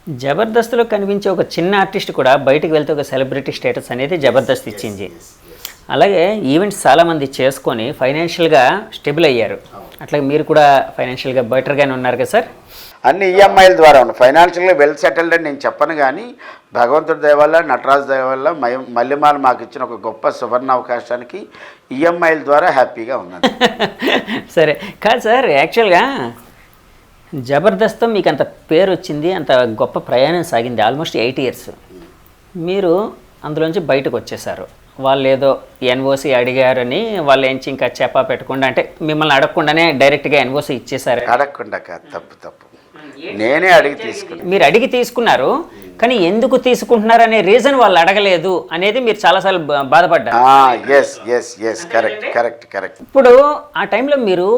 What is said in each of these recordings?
జబర్దస్త్లో కనిపించే ఒక చిన్న ఆర్టిస్ట్ కూడా బయటకు వెళ్తే ఒక సెలబ్రిటీ స్టేటస్ అనేది జబర్దస్త్ ఇచ్చింది. అలాగే ఈవెంట్స్ చాలామంది చేసుకొని ఫైనాన్షియల్గా స్టెబుల్ అయ్యారు. అట్లాగే మీరు కూడా ఫైనాన్షియల్గా బెటర్గానే ఉన్నారు కదా సార్? అన్ని ఈఎంఐల ద్వారా ఉన్నాయి. ఫైనాన్షియల్గా వెల్ సెటిల్డ్ అని నేను చెప్పను, కానీ భగవంతుడి దయ వల్ల, నటరాజు దయ వల్ల, మల్లెమాల మాకు ఇచ్చిన ఒక గొప్ప సువర్ణ అవకాశానికి ఈఎంఐల ద్వారా హ్యాపీగా ఉన్నాను. సరే కాదు సార్, యాక్చువల్గా జబర్దస్త్తో మీకు అంత పేరు వచ్చింది, అంత గొప్ప ప్రయాణం సాగింది, ఆల్మోస్ట్ 8 years. మీరు అందులోంచి బయటకు వచ్చేసారు. వాళ్ళు ఏదో ఎన్ఓసి అడిగారని వాళ్ళు ఏంచి ఇంకా చెప్పా పెట్టకుండా, అంటే మిమ్మల్ని అడగకుండానే డైరెక్ట్గా ఎన్ఓసి ఇచ్చేసారు. అడగకుండా కాదు, తప్పు నేనే అడిగి తీసుకున్నాను. మీరు అడిగి తీసుకున్నారు, కానీ ఎందుకు తీసుకుంటున్నారు అనే రీజన్ వాళ్ళు అడగలేదు అనేది మీరు చాలాసార్లు బాధపడ్డారు. కరెక్ట్. ఇప్పుడు ఆ టైంలో మీరు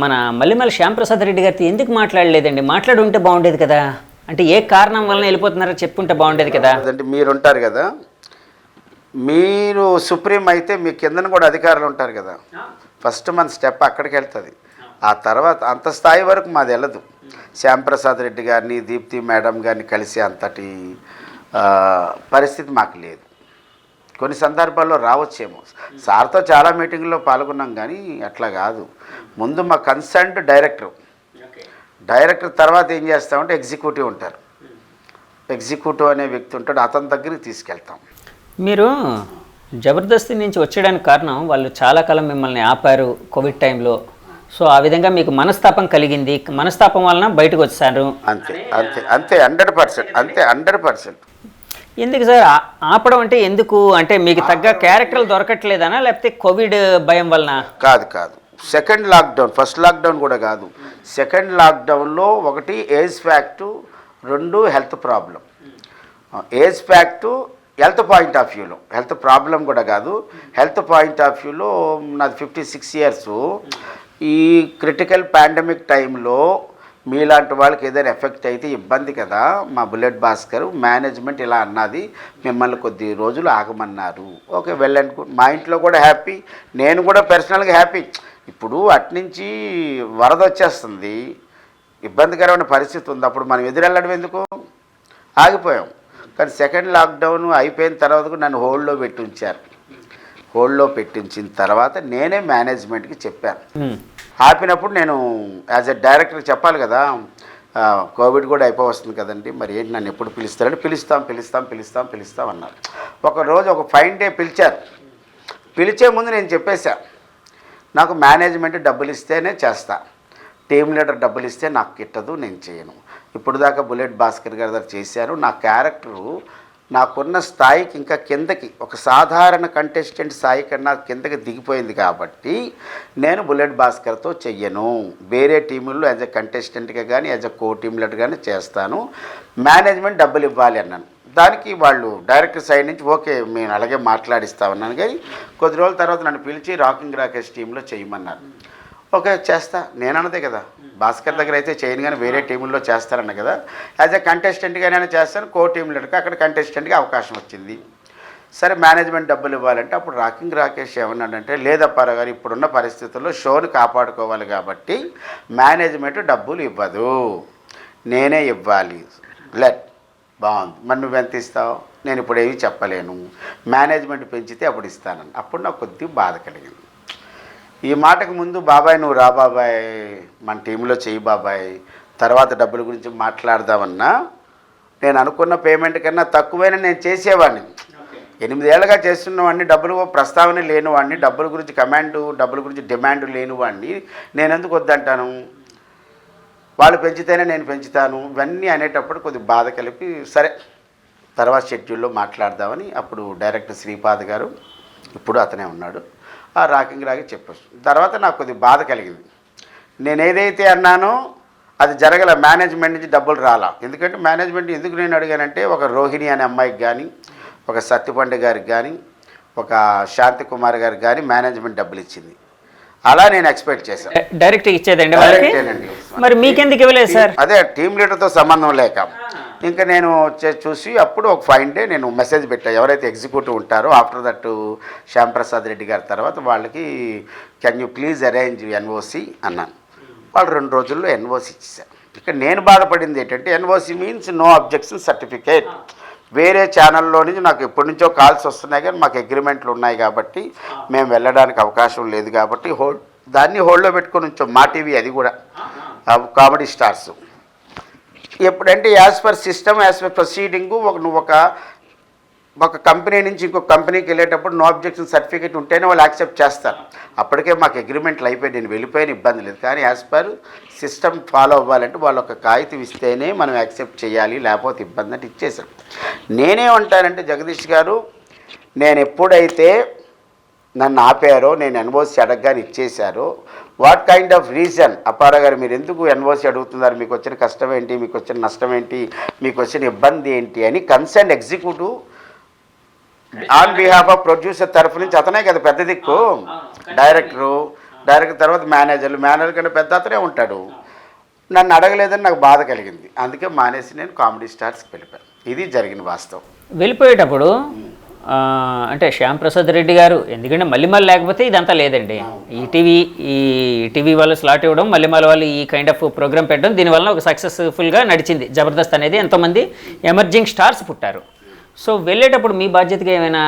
మన మల్లెమాల శ్యాంప్రసాద్ రెడ్డి గారితో ఎందుకు మాట్లాడలేదండి? మాట్లాడి ఉంటే బాగుండేది కదా. అంటే ఏ కారణం వలన వెళ్ళిపోతున్నారో చెప్పుంటే బాగుండేది కదా. అంటే మీరు ఉంటారు కదా, మీరు సుప్రీం అయితే మీ కిందన కూడా అధికారులు ఉంటారు కదా. ఫస్ట్ మన స్టెప్ అక్కడికి వెళ్తుంది. ఆ తర్వాత అంత స్థాయి వరకు మాది వెళ్ళదు. శ్యాంప్రసాద్ రెడ్డి గారిని, దీప్తి మేడం గారిని కలిసి అంతటి పరిస్థితి మాకు లేదు. కొన్ని సందర్భాల్లో రావచ్చేమో. సార్తో చాలా మీటింగ్లో పాల్గొన్నాం, కానీ అట్లా కాదు. ముందు మా కన్సర్న్డ్ డైరెక్టర్ తర్వాత ఏం చేస్తామంటే ఎగ్జిక్యూటివ్ ఉంటారు. ఎగ్జిక్యూటివ్ అనే వ్యక్తి ఉంటాడు, అతని దగ్గరికి తీసుకెళ్తాం. మీరు జబర్దస్త్ నుంచి వచ్చేయడానికి కారణం వాళ్ళు చాలా కాలం మిమ్మల్ని ఆపారు కోవిడ్ టైంలో. సో ఆ విధంగా మీకు మనస్తాపం కలిగింది, మనస్తాపం వలన బయటకు వచ్చారు. అంతే 100%. ఎందుకు సార్ ఆపడం అంటే? ఎందుకు అంటే మీకు తగ్గ క్యారెక్టర్లు దొరకట్లేదనా, లేకపోతే కోవిడ్ భయం వలన? కాదు. సెకండ్ లాక్డౌన్, ఫస్ట్ లాక్డౌన్ కూడా కాదు. సెకండ్ లాక్డౌన్లో ఒకటి age fact, 2 health problem. Age fact health point of వ్యూలో, హెల్త్ ప్రాబ్లం కూడా కాదు, హెల్త్ పాయింట్ ఆఫ్ వ్యూలో నాది 56 years. ఈ క్రిటికల్ పాండమిక్ టైంలో మీలాంటి వాళ్ళకి ఏదైనా ఎఫెక్ట్ అయితే ఇబ్బంది కదా. మా బుల్లెట్ భాస్కర్ మేనేజ్మెంట్ ఇలా అన్నది, మిమ్మల్ని కొద్ది రోజులు ఆగమన్నారు. ఓకే, వెళ్ళనుకో. మా ఇంట్లో కూడా హ్యాపీ, నేను కూడా పర్సనల్గా హ్యాపీ. ఇప్పుడు అట్నుంచి వరద వచ్చేస్తుంది, ఇబ్బందికరమైన పరిస్థితి ఉంది. అప్పుడు మనం ఎదురెళ్ళడం ఎందుకు? ఆగిపోయాం. కానీ సెకండ్ లాక్డౌన్ అయిపోయిన తర్వాత కూడా నన్ను హోల్డ్లో పెట్టించిన తర్వాత నేనే మేనేజ్మెంట్కి చెప్పాను. ఆపినప్పుడు నేను యాజ్ ఎ డైరెక్టర్కి చెప్పాలి కదా, కోవిడ్ కూడా అయిపోవస్తుంది కదండి, మరి ఏంటి నన్ను ఎప్పుడు పిలుస్తారని. పిలుస్తాం అన్నారు. ఒకరోజు ఒక ఫైన్ డే పిలిచారు. పిలిచే ముందు నేను చెప్పేశా, నాకు మేనేజ్మెంట్ డబ్బులు ఇస్తేనే చేస్తా, టీమ్ లీడర్ డబ్బులు ఇస్తే నాకు కిట్టదు, నేను చేయను. ఇప్పుడు దాకా బుల్లెట్ భాస్కర్ గారి దగ్గర చేశారు. నా క్యారెక్టరు నాకున్న స్థాయికి ఇంకా కిందకి, ఒక సాధారణ కంటెస్టెంట్ స్థాయి కన్నా కిందకి దిగిపోయింది కాబట్టి నేను బుల్లెట్ భాస్కర్తో చెయ్యను. వేరే టీముల్లో యాజ్ ఎ కంటెస్టెంట్గా కానీ as a co team leader కానీ చేస్తాను. మేనేజ్మెంట్ డబ్బులు ఇవ్వాలి అన్నాను. దానికి వాళ్ళు డైరెక్టర్ సైడ్ నుంచి ఓకే మేము అలాగే మాట్లాడిస్తామన్నాను. కానీ కొద్ది రోజుల తర్వాత నన్ను పిలిచి రాకింగ్ రాకేష్ టీంలో చేయమన్నారు. ఓకే చేస్తా, నేనన్నదే కదా. భాస్కర్ దగ్గర అయితే చేయను, కానీ వేరే టీముల్లో చేస్తారన్న కదా. యాజ్ ఎ కంటెస్టెంట్గానే చేస్తాను, కో టీమ్ లీడర్కి అక్కడ కంటెస్టెంట్గా అవకాశం వచ్చింది. సరే మేనేజ్మెంట్ డబ్బులు ఇవ్వాలంటే అప్పుడు రాకింగ్ రాకేష్ ఏమన్నాడంటే, లేదప్పారావు గారు ఇప్పుడున్న పరిస్థితుల్లో షోని కాపాడుకోవాలి కాబట్టి మేనేజ్మెంట్ డబ్బులు ఇవ్వదు, నేనే ఇవ్వాలి. బాగుంది, మరి నువ్వెంత ఇస్తావు? నేను ఇప్పుడు ఏమీ చెప్పలేను, మేనేజ్మెంట్ పెంచితే అప్పుడు ఇస్తానని. అప్పుడు నాకు కొద్దిగా బాధ కలిగింది. ఈ మాటకు ముందు బాబాయ్ నువ్వు రా బాబాయ్, మన టీంలో చెయ్యి బాబాయ్, తర్వాత డబ్బుల గురించి మాట్లాడదామన్నా, నేను అనుకున్న పేమెంట్ కన్నా తక్కువైనా నేను చేసేవాడిని. 8 ఏళ్ళుగా చేస్తున్నవాడిని, డబ్బులు ప్రస్తావన లేనివాడిని, డబ్బుల గురించి డిమాండ్ లేనివాడిని నేను ఎందుకు వద్దంటాను? వాళ్ళు పెంచితేనే నేను పెంచుతాను, ఇవన్నీ అనేటప్పుడు కొద్దిగా బాధ కలిపి సరే తర్వాత షెడ్యూల్లో మాట్లాడదామని అప్పుడు డైరెక్టర్ శ్రీపాద్ గారు, ఇప్పుడు అతనే ఉన్నాడు, ఆ రాకింగ్ రాకి చెప్పచ్చు. తర్వాత నాకు కొద్దిగా బాధ కలిగింది. నేను ఏదైతే అన్నానో అది జరగల, మేనేజ్మెంట్ నుంచి డబ్బులు రాలా. ఎందుకంటే మేనేజ్మెంట్ ఎందుకు నేను అడిగానంటే, ఒక రోహిణి అనే అమ్మాయికి కానీ, ఒక సత్యపండి గారికి కానీ, ఒక శాంతి కుమార్ గారికి కానీ మేనేజ్మెంట్ డబ్బులు ఇచ్చింది. అలా నేను ఎక్స్పెక్ట్ చేశాను. డైరెక్ట్ ఇచ్చేదండి. మరి మీకెందుకు ఇవ్వలేదు సార్? అదే టీమ్ లీడర్తో సంబంధం లేక ఇంకా నేను చూసి అప్పుడు ఒక ఫైన్ డే నేను మెసేజ్ పెట్టాను. ఎవరైతే ఎగ్జిక్యూటివ్ ఉంటారో ఆఫ్టర్ దట్ శ్యాంప్రసాద్ రెడ్డి గారి తర్వాత వాళ్ళకి can you please arrange NOC అన్నాను. వాళ్ళు 2 రోజుల్లో ఎన్ఓసి ఇచ్చేసారు. ఇక్కడ నేను బాధపడింది ఏంటంటే NOC means no objection certificate. వేరే ఛానల్లో నుంచి నాకు ఎప్పటి నుంచో కాల్స్ వస్తున్నాయి కానీ మాకు అగ్రిమెంట్లు ఉన్నాయి కాబట్టి మేము వెళ్ళడానికి అవకాశం లేదు కాబట్టి దాన్ని హోల్డ్లో పెట్టుకొని ఉంచాం. మా టీవీ అది కూడా కామెడీ స్టార్స్. ఎప్పుడంటే as per system as per proceeding నువ్వు ఒక కంపెనీ నుంచి ఇంకొక కంపెనీకి వెళ్ళేటప్పుడు నో అబ్జెక్షన్ సర్టిఫికేట్ ఉంటేనే వాళ్ళు యాక్సెప్ట్ చేస్తారు. అప్పటికే మాకు అగ్రిమెంట్లు అయిపోయి నేను వెళ్ళిపోయిన ఇబ్బంది లేదు. కానీ యాజ్ పర్ సిస్టమ్ ఫాలో అవ్వాలంటే వాళ్ళు ఒక కాగితం ఇస్తేనే మనం యాక్సెప్ట్ చేయాలి, లేకపోతే ఇబ్బంది అంటే ఇచ్చేసాం. నేనేమంటానంటే జగదీష్ గారు, నేను ఎప్పుడైతే నన్ను ఆపారో, నేను ఎన్ఓసి అడగగానే ఇచ్చేశారో, what kind of reason Apparao garu మీరు ఎందుకు ఎన్ఓసి అడుగుతున్నారు, మీకు వచ్చిన కష్టం ఏంటి, మీకు వచ్చిన నష్టం ఏంటి, మీకు వచ్చిన ఇబ్బంది ఏంటి అని concern executive on behalf of producer తరఫు నుంచి అతనే కదా పెద్ద దిక్కు, డైరెక్టర్ తర్వాత మేనేజర్ కంటే పెద్ద అతనే ఉంటాడు. నన్ను అడగలేదని నాకు బాధ కలిగింది. అందుకే మానేసి నేను కామెడీ స్టార్స్కి వెళ్ళిపోయాను. ఇది జరిగిన వాస్తవం. వెళ్ళిపోయేటప్పుడు అంటే శ్యామ్ ప్రసాద్ రెడ్డి గారు, ఎందుకంటే మళ్ళీ లేకపోతే ఇదంతా లేదండి. ఈ టీవీ వాళ్ళు స్లాట్ ఇవ్వడం, మళ్ళీ వాళ్ళు ఈ కైండ్ ఆఫ్ ప్రోగ్రామ్ పెట్టడం, దీనివల్ల ఒక సక్సెస్ఫుల్గా నడిచింది జబర్దస్త్ అనేది. ఎంతోమంది ఎమర్జింగ్ స్టార్స్ పుట్టారు. సో వెళ్ళేటప్పుడు మీ బాధ్యతగా ఏమైనా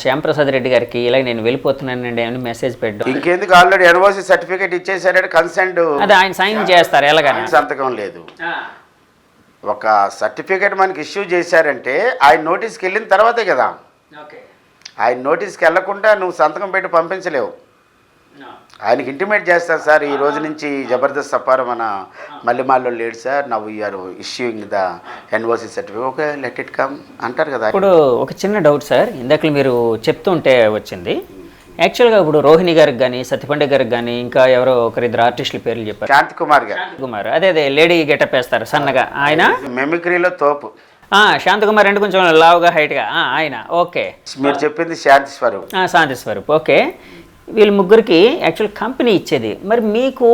శ్యామ్ ప్రసాద్ రెడ్డి గారికి ఇలా నేను వెళ్ళిపోతున్నానండి ఏమైనా మెసేజ్ పెట్టడం? ఇంకెందుకు, ఆల్రెడీ ఎన్ఓసి సర్టిఫికేట్ ఇచ్చేసారంటే కన్సెంట్ అదే ఆయన సైన్ చేస్తారు, ఎలాగైనా సంతకం లేదు. ఒక సర్టిఫికేట్ మనకి ఇష్యూ చేశారంటే ఆయన నోటీస్కి వెళ్ళిన తర్వాతే కదా. ఆయన నోటీస్కి వెళ్ళకుండా నువ్వు సంతకం పెట్టి పంపించలేవు. ఆయనకి ఇంటిమేట్ చేస్తారు, సార్ ఈ రోజు నుంచి జబర్దస్త్ అప్పారావు మన మల్లెమాల్లో లేడు sir, now you're issuing the NOC certificate, okay let it come అంటారు కదా. ఇప్పుడు ఒక చిన్న డౌట్ సార్, ఇందాక మీరు చెప్తుంటే వచ్చింది. యాక్చువల్గా ఇప్పుడు రోహిణి గారికి కానీ, సత్యపండే గారికి కానీ, ఇంకా ఎవరో ఒకరిద్దరు ఆర్టిస్టుల పేర్లు చెప్పారు. శాంతికుమార్ అదే లేడీ గెటప్ వేస్తారు సన్నగా, ఆయన మెమిక్రీలో తోపు. శాంతకుమార్ అంటే కొంచెం లావుగా హైట్గా ఆయన. ఓకే, మీరు చెప్పింది శాంతి స్వరూప్. ఓకే, వీళ్ళు ముగ్గురికి యాక్చువల్ కంపెనీ ఇచ్చేది. మరి మీకు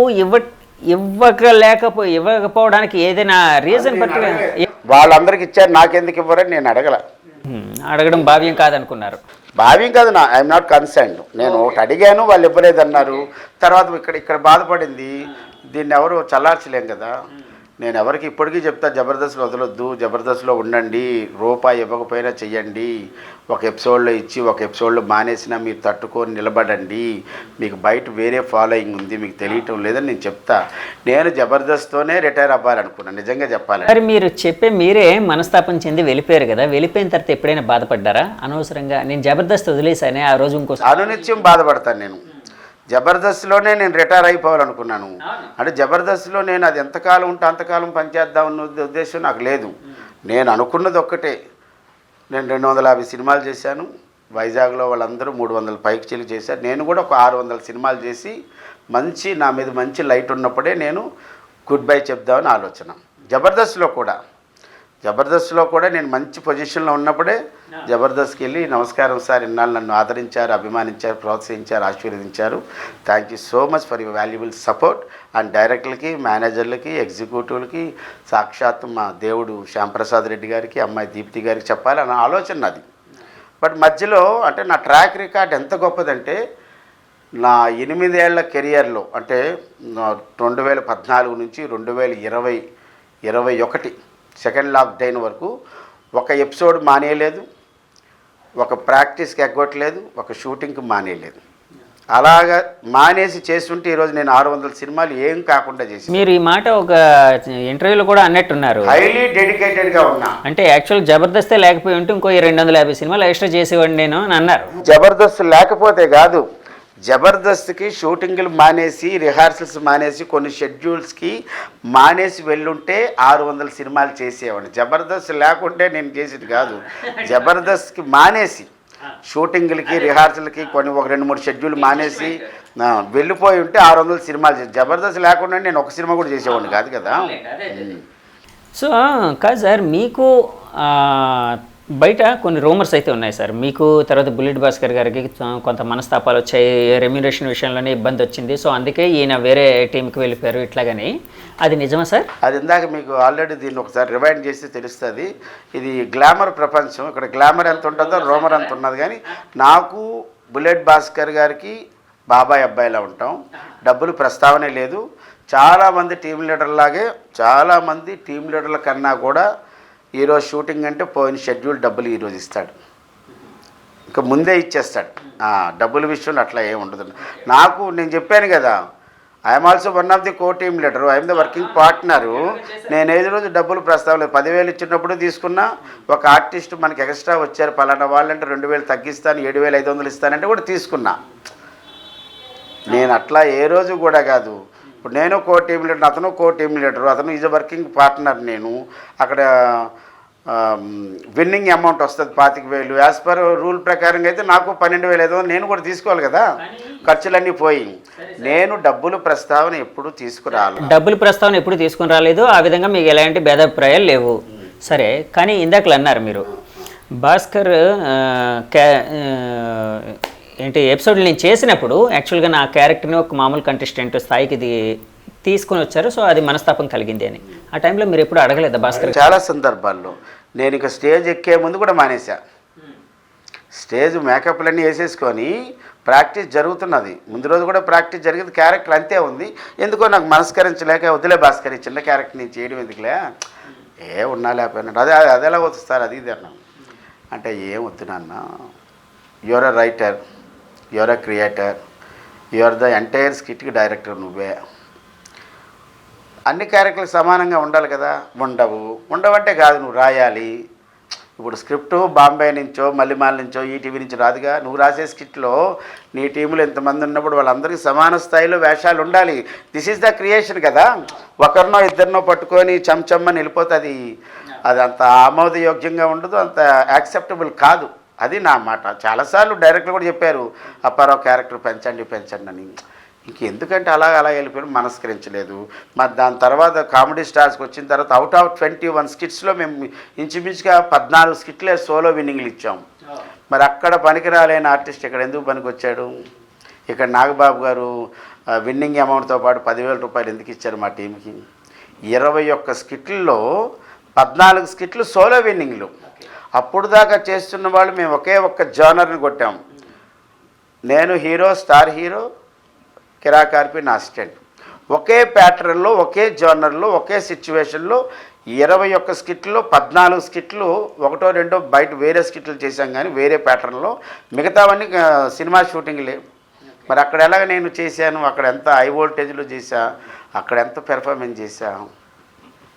ఇవ్వకపోవడానికి ఏదైనా రీజన్ బట్టి? వాళ్ళందరికి ఇచ్చారు, నాకెందుకు ఇవ్వరని నేను అడగడం భావ్యం కాదనుకున్నారు. భావ్యం కాదు, ఐఎమ్ నాట్ కన్సర్న్డ్. నేను ఒకటి అడిగాను, వాళ్ళు ఇవ్వలేదన్నారు. తర్వాత ఇక్కడ బాధపడింది. దీన్ని ఎవరు చల్లార్చలేం కదా. నేను ఎవరికి ఇప్పటికీ చెప్తా, జబర్దస్త్లో వదలొద్దు, జబర్దస్త్లో ఉండండి, రూపాయి ఇవ్వకపోయినా చెయ్యండి, ఒక ఎపిసోడ్లో ఇచ్చి ఒక ఎపిసోడ్లో మానేసినా మీరు తట్టుకొని నిలబడండి, మీకు బయట వేరే ఫాలోయింగ్ ఉంది, మీకు తెలియటం లేదని నేను చెప్తా. నేను జబర్దస్త్-తోనే రిటైర్ అవ్వాలనుకున్నాను నిజంగా చెప్పాలి. మరి మీరు మీరే మనస్తాపం చెంది వెళ్ళిపోయారు కదా, వెళ్ళిపోయిన తర్వాత ఎప్పుడైనా బాధపడ్డారా? అనవసరంగా నేను జబర్దస్త్ వదిలేసానే ఆ రోజు ఇంకో అనునిత్యం బాధపడతాను. నేను జబర్దస్త్లోనే నేను రిటైర్ అయిపోవాలనుకున్నాను. అంటే జబర్దస్త్లో నేను అది ఎంతకాలం ఉంటే అంతకాలం పనిచేద్దామన్న ఉద్దేశం నాకు లేదు. నేను అనుకున్నది ఒక్కటే, నేను 250 సినిమాలు చేశాను. వైజాగ్లో వాళ్ళందరూ 300 పైకి చెల్లి చేశారు. నేను కూడా ఒక 600 సినిమాలు చేసి నా మీద మంచి లైట్ ఉన్నప్పుడే నేను గుడ్ బై చెప్దామని ఆలోచన. జబర్దస్త్లో కూడా నేను మంచి పొజిషన్లో ఉన్నప్పుడే జబర్దస్త్కి వెళ్ళి నమస్కారం సార్, ఇన్నాళ్ళు నన్ను ఆదరించారు, అభిమానించారు, ప్రోత్సహించారు, ఆశీర్వదించారు, thank you so much for your valuable support. And డైరెక్టర్లకి, మేనేజర్లకి, ఎగ్జిక్యూటివ్లకి, సాక్షాత్ మా దేవుడు శ్యామ్ ప్రసాద్ రెడ్డి గారికి, అమ్మాయి దీప్తి గారికి చెప్పాలన్న ఆలోచన నాది. బట్ మధ్యలో అంటే నా ట్రాక్ రికార్డ్ ఎంత గొప్పదంటే, నా 8 ఏళ్ల కెరియర్లో అంటే 2014 నుంచి 2021 సెకండ్ లాక్డౌన్ వరకు ఒక ఎపిసోడ్ మానేయలేదు, ఒక ప్రాక్టీస్కి ఎగ్గొట్టలేదు, ఒక షూటింగ్కి మానేయలేదు. అలాగా మానేసి చేస్తుంటే ఈరోజు నేను 600 సినిమాలు ఏం కాకుండా చేసి. మీరు ఈ మాట ఒక ఇంటర్వ్యూలో కూడా అన్నట్టున్నారు, హైలీ డెడికేటెడ్గా ఉన్నా. అంటే యాక్చువల్ జబర్దస్తే లేకపోయి ఉంటే ఇంకో 250 సినిమాలు ఎక్స్ట్రా చేసేవాడిని నేను అని అన్నారు. జబర్దస్త్ లేకపోతే కాదు, జబర్దస్త్కి షూటింగ్లు మానేసి, రిహార్సల్స్ మానేసి, కొన్ని షెడ్యూల్స్కి మానేసి వెళ్ళుంటే 600 సినిమాలు చేసేవాడిని. జబర్దస్త్ లేకుంటే నేను చేసేది కాదు. జబర్దస్త్కి మానేసి షూటింగ్లకి, రిహార్సల్కి కొన్ని ఒక 2-3 షెడ్యూల్ మానేసి వెళ్ళిపోయి ఉంటే 600 సినిమాలు చేసి. జబర్దస్త్ లేకుండా నేను ఒక సినిమా కూడా చేసేవాడిని కాదు కదా. సో కాదు సార్, మీకు బయట కొన్ని రూమర్స్ అయితే ఉన్నాయి సార్. మీకు తర్వాత బుల్లెట్ భాస్కర్ గారికి కొంత మనస్తాపాలు వచ్చాయి, రెమ్యూనరేషన్ విషయంలోనే ఇబ్బంది వచ్చింది, సో అందుకే ఈయన వేరే టీంకి వెళ్ళిపోయారు ఇట్లాగని. అది నిజమా సార్? అది ఇందాక మీకు ఆల్రెడీ దీన్ని ఒకసారి రివైండ్ చేస్తే తెలుస్తుంది. ఇది గ్లామర్ ప్రపంచం. ఇక్కడ గ్లామర్ ఎంత ఉంటుందో రోమర్ ఎంత ఉన్నది. కానీ నాకు బుల్లెట్ భాస్కర్ గారికి బాబాయ్ అబ్బాయిలా ఉంటాం. డబ్బులు ప్రస్తావనే లేదు. చాలామంది టీం లీడర్లాగే చాలామంది టీం లీడర్ల కన్నా కూడా ఈరోజు షూటింగ్ అంటే పోయిన షెడ్యూల్ డబ్బులు ఈరోజు ఇస్తాడు, ఇంకా ముందే ఇచ్చేస్తాడు. డబ్బుల విషయంలో అట్లా ఏమి ఉండదు. నాకు నేను చెప్పాను కదా, I'm also one of the co team leader, I'm the working partner. నేను ఏది రోజు డబ్బులు ప్రస్తావన లేదు. 10,000 ఇచ్చినప్పుడు తీసుకున్నా, ఒక ఆర్టిస్ట్ మనకి ఎక్స్ట్రా వచ్చారు పలానా వాళ్ళంటే 2,000 తగ్గిస్తాను, 7,500 ఇస్తానంటే కూడా తీసుకున్నా. నేను అట్లా ఏ రోజు కూడా కాదు. ఇప్పుడు నేను కో టీమ్ లీడర్, అతను కో టీమ్ లీడరు, అతను ఈజ్ అ వర్కింగ్ పార్ట్నర్. నేను అక్కడ విన్నింగ్ అమౌంట్ వస్తుంది 25,000. యాజ్ పర్ రూల్ ప్రకారంగా అయితే నాకు 12,500 నేను కూడా తీసుకోవాలి కదా, ఖర్చులన్నీ పోయి. నేను డబ్బులు ప్రస్తావన ఎప్పుడు తీసుకురాలి, డబ్బులు ప్రస్తావన ఎప్పుడు తీసుకుని రాలేదు. ఆ విధంగా మీకు ఎలాంటి భేదాభిప్రాయాలు లేవు. సరే, కానీ ఇందాకలు అన్నారు మీరు భాస్కర్ ఏంటి ఎపిసోడ్లు నేను చేసినప్పుడు యాక్చువల్గా నా క్యారెక్టర్ని ఒక మామూలు కంటెస్టెంట్ స్థాయికి ఇది తీసుకొని వచ్చారు, సో అది మనస్తాపం కలిగింది అని. ఆ టైంలో మీరు ఎప్పుడు అడగలేదా భాస్కర్? చాలా సందర్భాల్లో నేను ఇక స్టేజ్ ఎక్కే ముందు కూడా మానేసా. స్టేజ్ మేకప్లన్నీ వేసేసుకొని ప్రాక్టీస్ జరుగుతున్నది, ముందు రోజు కూడా ప్రాక్టీస్ జరిగింది, క్యారెక్టర్ అంతే ఉంది. ఎందుకో నాకు మనస్కరించలేక వదిలే భాస్కర్ ఈ చిన్న క్యారెక్టర్ నేను చేయడం ఎందుకులే, ఉన్నా లేకపోయినా అది ఎలా వస్తారు అది ఇది అన్నా. అంటే ఏం వద్దు నాన్న, your a writer, your a creator, your the entire స్కిట్కి డైరెక్టర్ నువ్వే. అన్ని క్యారెక్టర్లకు సమానంగా ఉండాలి కదా, ఉండవంటే కాదు, నువ్వు రాయాలి. ఇప్పుడు స్క్రిప్ట్ బాంబే నుంచో మల్లిమాల నుంచో ఈటీవీ నుంచి రాదుగా. నువ్వు రాసే స్కిట్లో నీ టీంలో ఎంతమంది ఉన్నప్పుడు వాళ్ళందరికీ సమాన స్థాయిలో వేషాలు ఉండాలి. దిస్ ఈజ్ ద క్రియేషన్ కదా. ఒకరినో ఇద్దరినో పట్టుకొని చమ్మని వెళ్ళిపోతుంది, అది అంత ఆమోదయోగ్యంగా ఉండదు, అంత యాక్సెప్టబుల్ కాదు. అది నా మాట. చాలాసార్లు డైరెక్టర్ కూడా చెప్పారు, అప్పారావు క్యారెక్టర్ పెంచండి అని. ఇంకెందుకంటే అలా వెళ్ళిపోయారు, మనస్కరించలేదు. మరి దాని తర్వాత కామెడీ స్టార్స్కి వచ్చిన తర్వాత అవుట్ ఆఫ్ 21 స్కిట్స్లో మేము ఇంచుమించుగా 14 స్కిట్లే సోలో విన్నింగ్లు ఇచ్చాం. మరి అక్కడ పనికిరాలేని ఆర్టిస్ట్ ఇక్కడ ఎందుకు పనికి వచ్చాడు? ఇక్కడ నాగబాబు గారు విన్నింగ్ అమౌంట్తో పాటు 10,000 రూపాయలు ఎందుకు ఇచ్చారు మా టీంకి? 21 స్కిట్లలో 14 స్కిట్లు సోలో విన్నింగ్లు. అప్పుడు దాకా చేస్తున్న వాళ్ళు మేము ఒకే ఒక్క జానర్ని కొట్టాం. నేను హీరో, స్టార్ హీరో, కిరాకార్పి నా అసిస్టెంట్. ఒకే ప్యాటర్న్లో, ఒకే జోనర్లో, ఒకే సిచ్యువేషన్లో 21 స్కిట్లు, 14 స్కిట్లు, ఒకటో రెండో బయట వేరే స్కిట్లు చేశాం, కానీ వేరే ప్యాటర్న్లో. మిగతావన్నీ సినిమా షూటింగ్లే. మరి అక్కడ ఎలాగ నేను చేశాను, అక్కడ ఎంత హై వోల్టేజ్లో చేశా, అక్కడ ఎంత పెర్ఫార్మెన్స్ చేశా.